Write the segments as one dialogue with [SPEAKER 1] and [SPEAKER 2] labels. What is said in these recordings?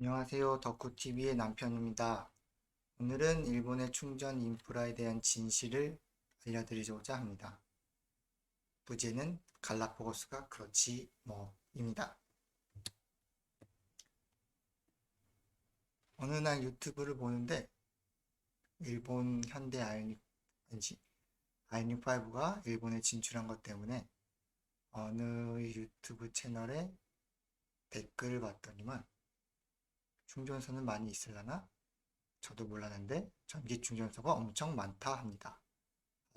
[SPEAKER 1] 안녕하세요. 덕후TV의 남편입니다. 오늘은 일본의 충전 인프라에 대한 진실을 알려드리고자 합니다. 부제는 갈라파고스가 그렇지 뭐입니다. 어느 날 유튜브를 보는데 일본 현대 아이닉5가 일본에 진출한 것 때문에 어느 유튜브 채널에 댓글을 봤더니만 충전소는 많이 있으려나? 저도 몰랐는데 전기 충전소가 엄청 많다 합니다.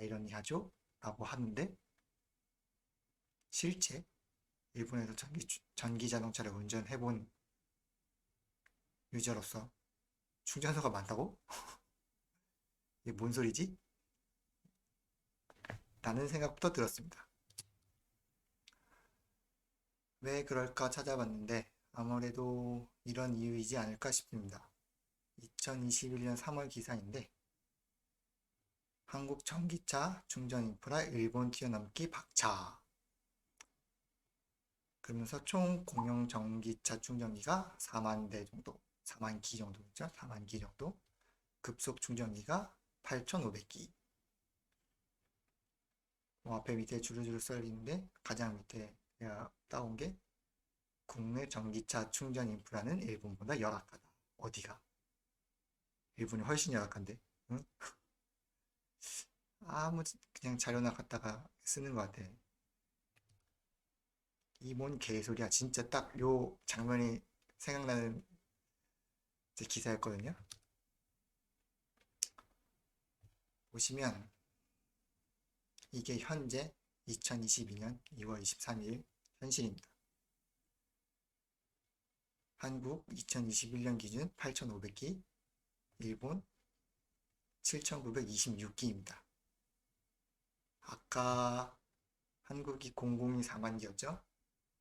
[SPEAKER 1] 아이러니하죠? 라고 하는데 실제 일본에서 전기 자동차를 운전해본 유저로서 충전소가 많다고? 이게 뭔 소리지? 라는 생각부터 들었습니다. 왜 그럴까 찾아봤는데 아무래도 이런 이유이지 않을까 싶습니다. 2021년 3월 기사인데 한국 전기차 충전 인프라 일본 뛰어넘기 박차. 그러면서 총 공용 전기차 충전기가 4만 대 정도, 4만 기 정도죠. 4만 기 정도. 급속 충전기가 8,500기. 앞에 밑에 주르주르 써 있는데 가장 밑에 내가 따온 게 국내 전기차 충전 인프라는 일본보다 열악하다. 어디가? 일본이 훨씬 열악한데? 응? 그냥 자료나 갖다가 쓰는 것 같아. 이 뭔 개소리야. 진짜 딱 요 장면이 생각나는 제 기사였거든요. 보시면 이게 현재 2022년 2월 23일 현실입니다. 한국 2021년 기준 8,500기, 일본 7,926기입니다. 아까 한국이 공공이 4만 기였죠?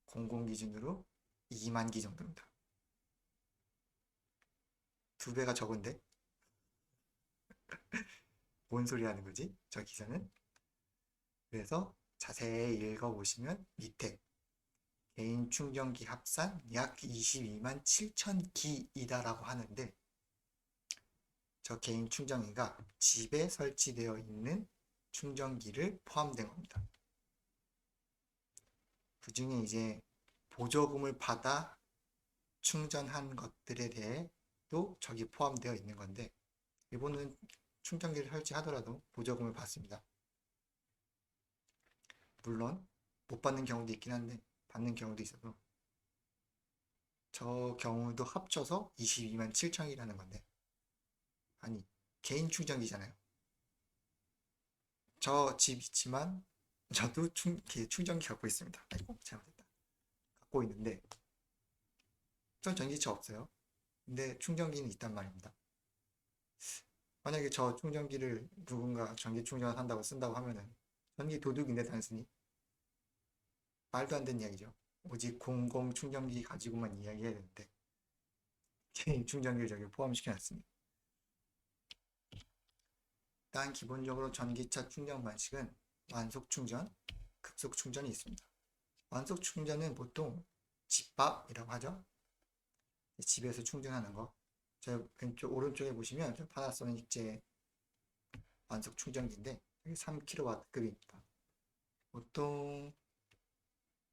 [SPEAKER 1] 공공 기준으로 2만 기 정도입니다. 두 배가 적은데? 뭔 소리 하는 거지? 저 기사는? 그래서 자세히 읽어보시면 밑에 개인 충전기 합산 약 22만 7천 기이다라고 하는데 저 개인 충전기가 집에 설치되어 있는 충전기를 포함된 겁니다. 그 중에 이제 보조금을 받아 충전한 것들에 대해 또 저기 포함되어 있는 건데 일본은 충전기를 설치하더라도 보조금을 받습니다. 물론 못 받는 경우도 있긴 한데 받는 경우도 있어서 저 경우도 합쳐서 22만 7천이라는 건데 아니 개인 충전기잖아요. 저 집 있지만 저도 충전기 갖고 있습니다. 아이고 잘못했다. 갖고 있는데 전 전기차 없어요. 근데 충전기는 있단 말입니다. 만약에 저 충전기를 누군가 전기 충전을 한다고 쓴다고 하면은 전기 도둑인데 단순히 말도 안 되는 이야기죠. 오직 공공 충전기 가지고만 이야기해야 되는데 개인 충전기를 저기 포함시켜 놨습니다. 일단 기본적으로 전기차 충전 방식은 완속 충전, 급속 충전이 있습니다. 완속 충전은 보통 집밥이라고 하죠. 집에서 충전하는 거. 저 왼쪽 오른쪽에 보시면 저 파나소닉 완속 충전기인데 여기 3kW급입니다. 보통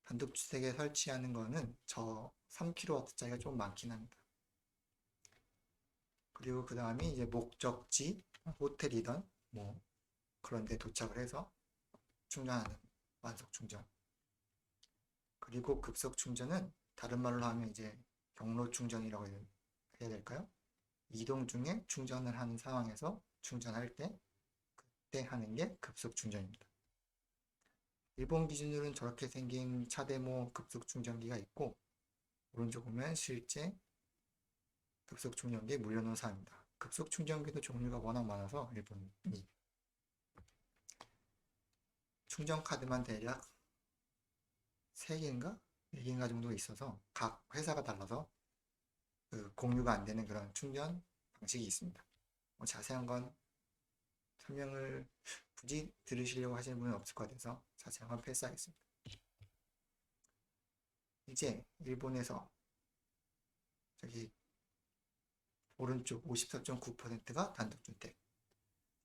[SPEAKER 1] 단독주택에 설치하는 거는 저 3kW짜리가 좀 많긴 합니다. 그리고 그 다음에 이제 목적지, 호텔이던 뭐 그런 데 도착을 해서 충전하는 완속 충전. 그리고 급속 충전은 다른 말로 하면 이제 경로 충전이라고 해야 될까요? 이동 중에 충전을 하는 상황에서 충전할 때 그때 하는 게 급속 충전입니다. 일본 기준으로는 저렇게 생긴 차데모 급속 충전기가 있고 오른쪽 보면 실제 급속 충전기에 물려놓은 사입니다. 급속 충전기도 종류가 워낙 많아서 일본이 충전 카드만 대략 3개인가? 4개인가 정도 있어서 각 회사가 달라서 그 공유가 안 되는 그런 충전 방식이 있습니다. 뭐 자세한 건 설명을 굳이 들으시려고 하시는 분은 없을 것 같아서 자세한 건 패스하겠습니다. 이제 일본에서 저기 오른쪽 54.9%가 단독주택,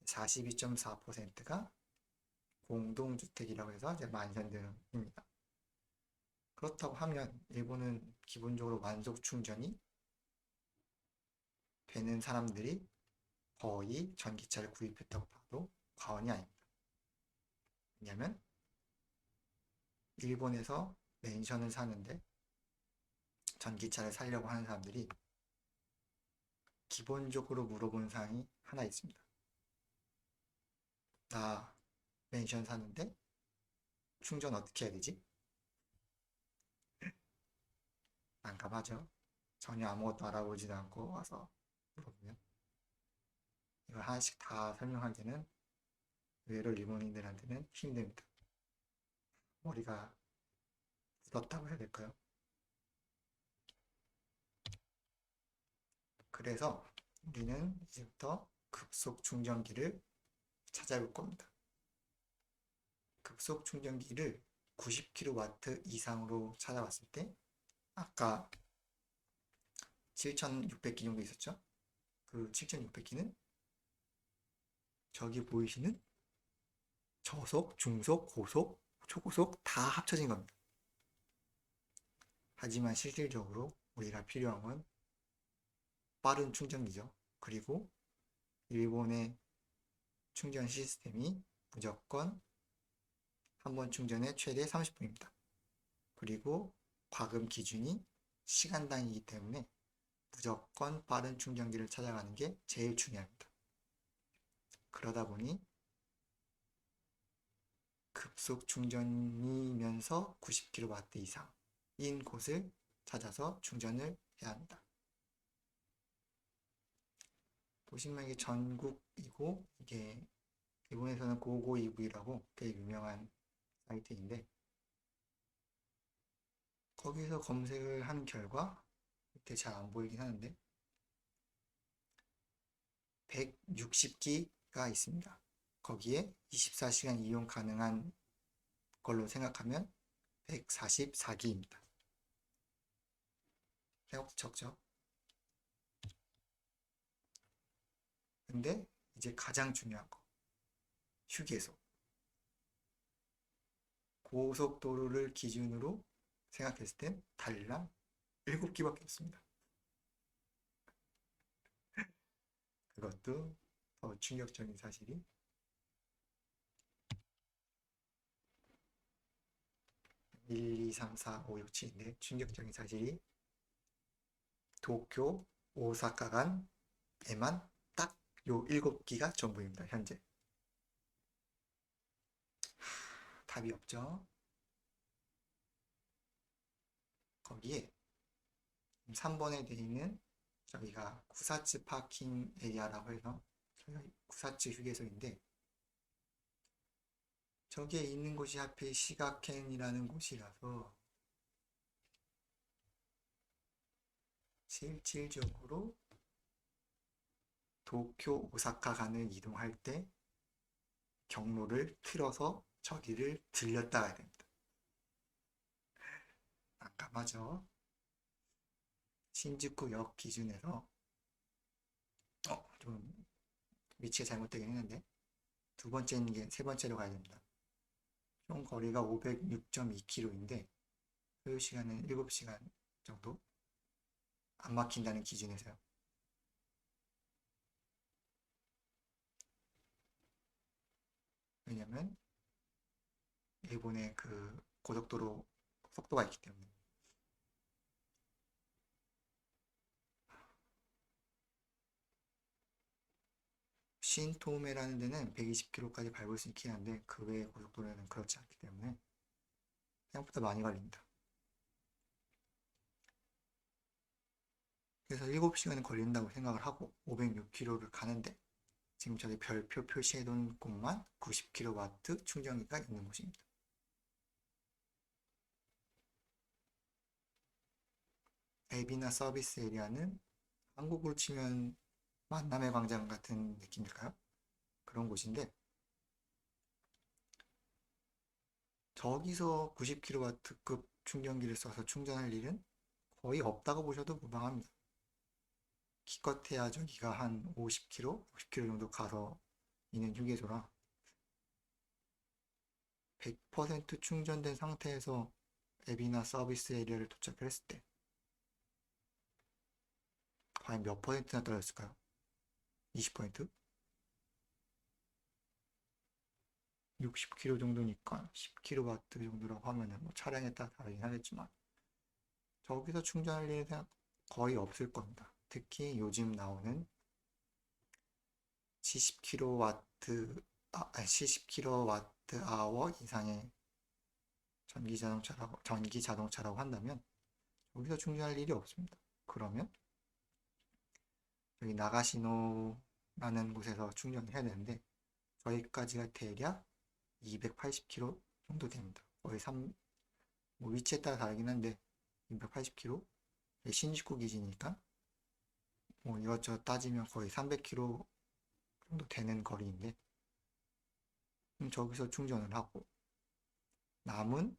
[SPEAKER 1] 42.4%가 공동주택이라고 해서 이제 만션들입니다. 그렇다고 하면 일본은 기본적으로 완속 충전이 되는 사람들이 거의 전기차를 구입했다고 봐도 과언이 아닙니다. 왜냐하면 일본에서 맨션을 사는데 전기차를 사려고 하는 사람들이 기본적으로 물어보는 사항이 하나 있습니다. 나 맨션 사는데 충전 어떻게 해야 되지? 난감하죠. 전혀 아무것도 알아보지도 않고 와서 물어보면 이걸 하나씩 다 설명하기는 의외로 일본인들한테는 힘듭니다. 머리가 굳었다고 해야 될까요? 그래서 우리는 이제부터 급속 충전기를 찾아볼 겁니다. 급속 충전기를 90kW 이상으로 찾아봤을 때 아까 7600기 정도 있었죠? 그 7600기는 저기 보이시는 저속, 중속, 고속, 초고속 다 합쳐진 겁니다. 하지만 실질적으로 우리가 필요한 건 빠른 충전기죠. 그리고 일본의 충전 시스템이 무조건 한 번 충전에 최대 30분입니다. 그리고 과금 기준이 시간당이기 때문에 무조건 빠른 충전기를 찾아가는 게 제일 중요합니다. 그러다 보니 급속 충전이면서 90kW 이상인 곳을 찾아서 충전을 해야 합니다. 보시면 이게 전국이고 이게 일본에서는 고고 EV라고 꽤 유명한 사이트인데 거기서 검색을 한 결과 이렇게 잘 안 보이긴 하는데 160기가 있습니다. 거기에 24시간 이용 가능한 걸로 생각하면 144기입니다. 생각보다 적죠? 근데 이제 가장 중요한 거 휴게소 고속도로를 기준으로 생각했을 땐 달랑 7기밖에 없습니다. 그것도 더 충격적인 사실이 1, 2, 3, 4, 5, 6, 7인데 충격적인 사실이 도쿄, 오사카 간에만 딱 요 7기가 전부입니다. 현재 답이 없죠. 거기에 3번에 되어 있는 저희가 구사츠 파킹 에리아라고 해서 저희가 구사츠 휴게소인데 저기에 있는 곳이 하필 시가켄이라는 곳이라서 실질적으로 도쿄, 오사카 간을 이동할 때 경로를 틀어서 저기를 들렸다 가야 됩니다. 난감하죠? 신주쿠역 기준에서 좀 위치가 잘못되긴 했는데 두 번째인 게 세 번째로 가야 됩니다. 총 거리가 506.2km인데 소요 시간은 7시간 정도 안 막힌다는 기준에서요. 왜냐면 일본의 그 고속도로 속도가 있기 때문에 신토메라는 데는 120km까지 밟을 수 있긴 한데 그 외의 고속도로에는 그렇지 않기 때문에 생각보다 많이 걸립니다. 그래서 7시간은 걸린다고 생각을 하고 506km를 가는데 지금 저기 별표 표시해둔 곳만 90kW 충전기가 있는 곳입니다. 앱이나 서비스 에리아는 한국으로 치면 만남의 광장 같은 느낌일까요? 그런 곳인데 저기서 90kW급 충전기를 써서 충전할 일은 거의 없다고 보셔도 무방합니다. 기껏해야 저기가 한 50km, 50km 정도 가서 있는 휴게소라 100% 충전된 상태에서 앱이나 서비스 에리어를 도착을 했을 때 과연 몇 퍼센트나 떨어졌을까요? 20%? 60km 정도니까 10kW 정도라고 하면은 뭐 차량에 따라 다르긴 하겠지만 저기서 충전할 일은 거의 없을 겁니다. 특히 요즘 나오는 70kW, 70kWh 이상의 전기 자동차라고 한다면 여기서 충전할 일이 없습니다. 그러면 여기 나가시노라는 곳에서 충전을 해야 되는데 저희까지가 대략 280km 정도 됩니다. 거의 뭐 위치에 따라 다르긴 한데 280km 신주쿠 기지니까 뭐 이것저것 따지면 거의 300km 정도 되는 거리인데 저기서 충전을 하고 남은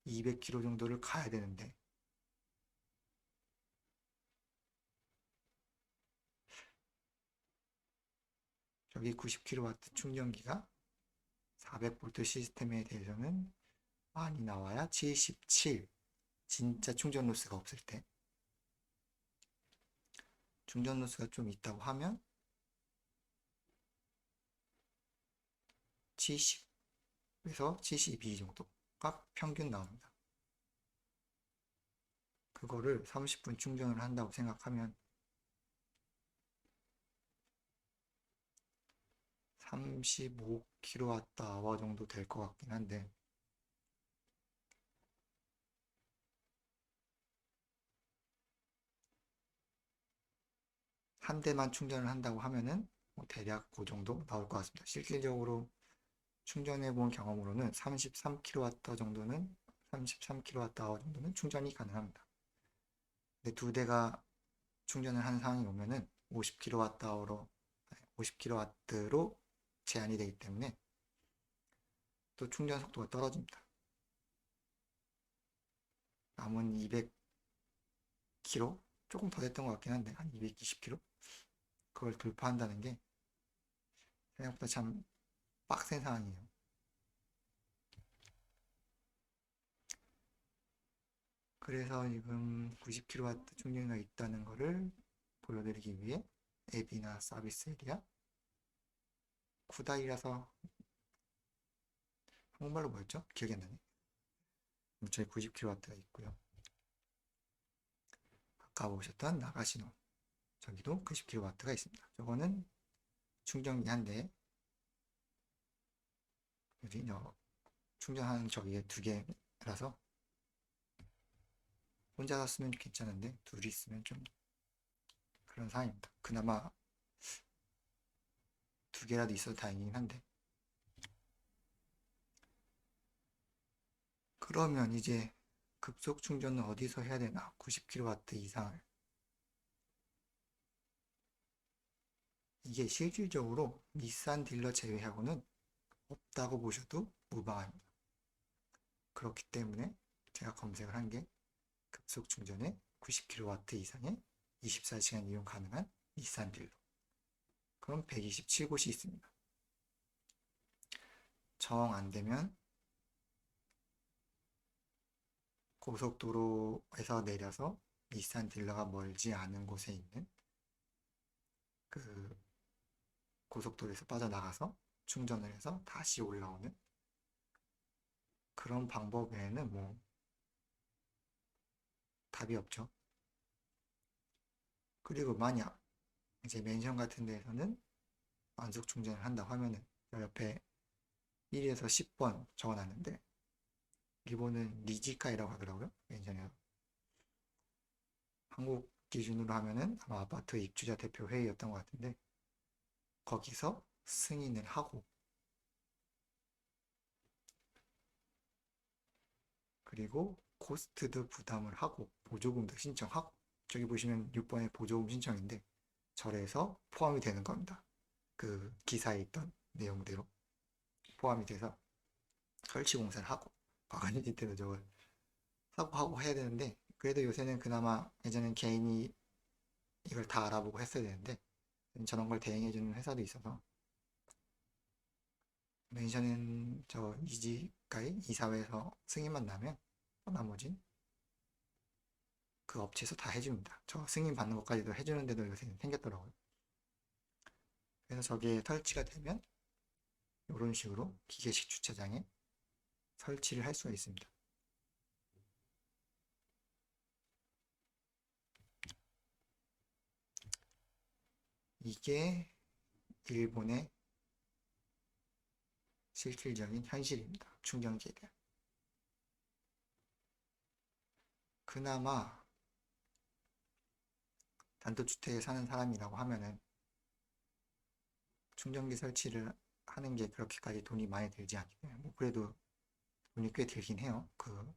[SPEAKER 1] 200km 정도를 가야 되는데 저기 90kW 충전기가 400V 시스템에 대해서는 많이 나와야 77 진짜 충전 로스가 없을 때 충전 로스가 좀 있다고 하면 70에서 72 정도가 평균 나옵니다. 그거를 30분 충전을 한다고 생각하면 35kWh 정도 될 것 같긴 한데 한 대만 충전을 한다고 하면은 뭐 대략 그 정도 나올 것 같습니다. 실질적으로 충전해 본 경험으로는 33kWh 정도는 33kWh 정도는 충전이 가능합니다. 근데 두 대가 충전을 하는 상황이 오면은 50kWh로 제한이 되기 때문에 또 충전 속도가 떨어집니다. 남은 200km 조금 더 됐던 것 같긴 한데 한 220km 그걸 돌파한다는 게 생각보다 참 빡센 상황이에요. 그래서 지금 90kW 충전기가 있다는 것을 보여드리기 위해 앱이나 서비스 에리아 쿠다이라서 한국말로 뭐였죠? 기억이 안 나네. 저희 90kW가 있고요. 아까 보셨던 나가시노 저기도 90kW가 있습니다. 저거는 충전기 한 대 충전하는 저기에 두 개라서 혼자서 쓰면 괜찮은데 둘이 쓰면 좀 그런 상황입니다. 그나마 두 개라도 있어도 다행이긴 한데 그러면 이제 급속 충전은 어디서 해야 되나? 90kW 이상을 이게 실질적으로 닛산 딜러 제외하고는 없다고 보셔도 무방합니다. 그렇기 때문에 제가 검색을 한 게 급속 충전에 90kW 이상의 24시간 이용 가능한 닛산 딜러 그럼 127곳이 있습니다. 정 안되면 고속도로에서 내려서 닛산 딜러가 멀지 않은 곳에 있는 그 고속도로에서 빠져나가서 충전을 해서 다시 올라오는 그런 방법 외에는 뭐 답이 없죠. 그리고 만약 이제 맨션 같은 데에서는 완속 충전을 한다고 하면은 옆에 1에서 10번 적어놨는데 일본은 리지카이라고 하더라고요. 맨션에서 한국 기준으로 하면은 아마 아파트 입주자 대표 회의였던 것 같은데 거기서 승인을 하고 그리고 코스트도 부담을 하고 보조금도 신청하고 저기 보시면 6번에 보조금 신청인데 절에서 포함이 되는 겁니다. 그 기사에 있던 내용대로 포함이 돼서 설치 공사를 하고 박은희 때도 저걸 하고 해야 되는데 그래도 요새는 그나마 예전엔 개인이 이걸 다 알아보고 했어야 되는데 저런 걸 대행해주는 회사도 있어서 멘션은 저 이지가에 이사회에서 승인만 나면 나머진 그 업체에서 다 해줍니다. 저 승인 받는 것까지도 해주는 데도 요새 생겼더라고요. 그래서 저게 설치가 되면 이런 식으로 기계식 주차장에 설치를 할 수가 있습니다. 이게 일본의 실질적인 현실입니다. 충전기에 대한. 그나마 단독주택에 사는 사람이라고 하면은 충전기 설치를 하는 게 그렇게까지 돈이 많이 들지 않기 때문에 뭐 그래도 돈이 꽤 들긴 해요. 그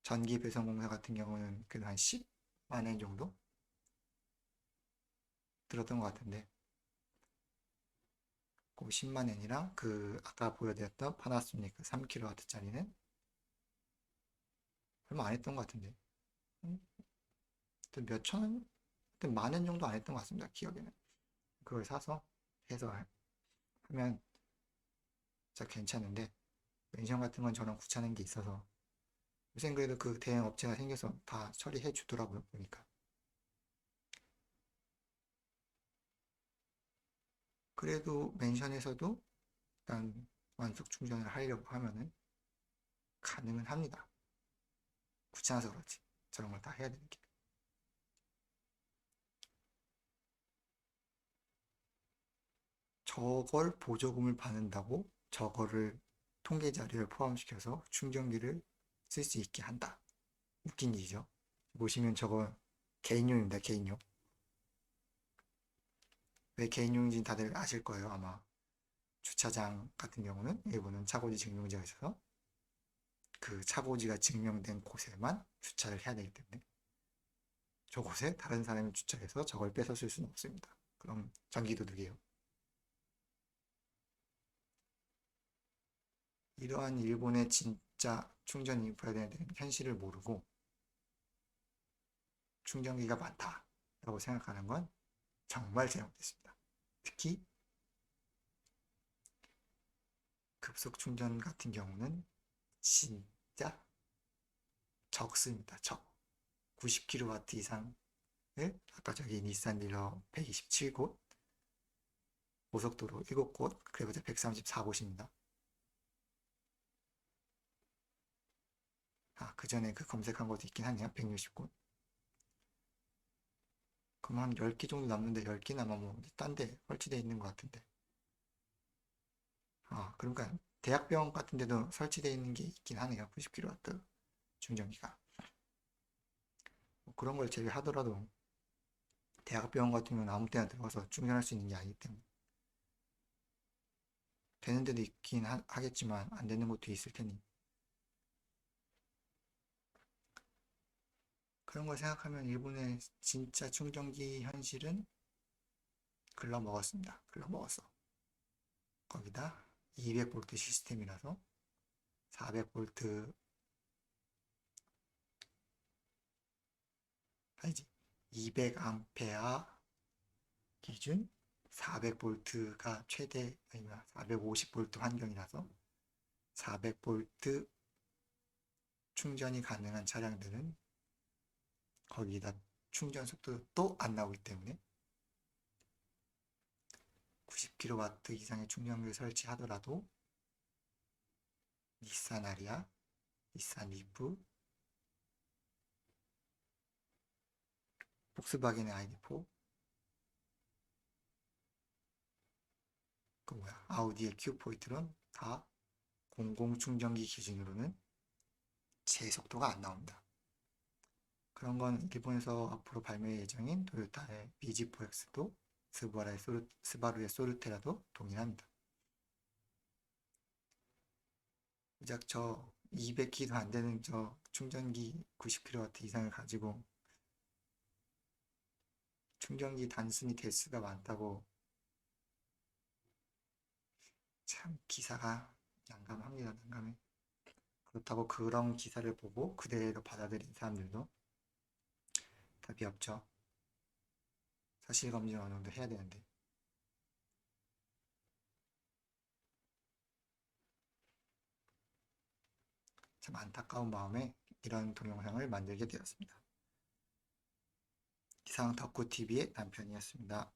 [SPEAKER 1] 전기 배송공사 같은 경우는 그래도 한 10만 원 정도 들었던 것 같은데 그 10만 원이랑 그 아까 보여드렸던 파나소닉 3kW짜리는 얼마 안 했던 것 같은데 몇 천 원? 만 원 정도 안 했던 것 같습니다. 기억에는. 그걸 사서 해서 하면 진짜 괜찮은데 멘션 같은 건 저런 귀찮은 게 있어서 요새 그래도 그 대행 업체가 생겨서 다 처리해 주더라고요. 보니까. 그래도 멘션에서도 일단 완속 충전을 하려고 하면은 가능은 합니다. 귀찮아서 그렇지. 저런 걸 다 해야 되는 게. 저걸 보조금을 받는다고 저거를 통계 자료에 포함시켜서 충전기를 쓸 수 있게 한다. 웃긴 일이죠. 보시면 저거 개인용입니다. 개인용. 왜 개인용인지 다들 아실 거예요. 아마 주차장 같은 경우는 일본은 차고지 증명제가 있어서 그 차고지가 증명된 곳에만 주차를 해야 되기 때문에 저곳에 다른 사람이 주차해서 저걸 뺏어 쓸 수는 없습니다. 그럼 전기도둑이에요. 이러한 일본의 진짜 충전 인프라에 대한 현실을 모르고 충전기가 많다라고 생각하는 건 정말 잘못됐습니다. 특히 급속 충전 같은 경우는 진짜 적습니다. 적. 90kW 이상을 아까 저기 닛산 딜러 127곳, 고속도로 7곳, 그리고 134곳입니다. 그 전에 그 검색한 것도 있긴 하네요. 160곳. 그럼 한 10개 정도 남는데 10개는 아마 뭐 딴 데 설치되어 있는 것 같은데. 그러니까 대학병원 같은 데도 설치되어 있는 게 있긴 하네요. 90kW 충전기가. 뭐 그런 걸 제외하더라도 대학병원 같은 경우는 아무 때나 들어가서 충전할 수 있는 게 아니기 때문에 되는 데도 있긴 하겠지만 안 되는 곳도 있을 테니 그런 걸 생각하면 일본의 진짜 충전기 현실은 글러먹었습니다. 글러먹었어. 거기다 200V 시스템이라서 400V 아니지 200A 기준 400V가 최대 아니면 450V 환경이라서 400V 충전이 가능한 차량들은 거기다 충전 속도 또 안 나오기 때문에 90kW 이상의 충전기를 설치하더라도 닛산 아리아, 닛산 리프, 폭스바겐의 ID4, 아우디의 Q4이트론 다 공공 충전기 기준으로는 제 속도가 안 나옵니다. 그런 건 일본에서 앞으로 발매 예정인 토요타의 BG4X도 스바루의 소르테라도 동일합니다. 고작 저 200기도 안 되는 저 충전기 90kW 이상을 가지고 충전기 단순히 대수가 많다고 참 기사가 난감합니다. 난감해. 그렇다고 그런 기사를 보고 그대로 받아들인 사람들도 답이 없죠. 사실 검증 어느 정도 해야 되는데. 참 안타까운 마음에 이런 동영상을 만들게 되었습니다. 이상 덕구TV의 남편이었습니다.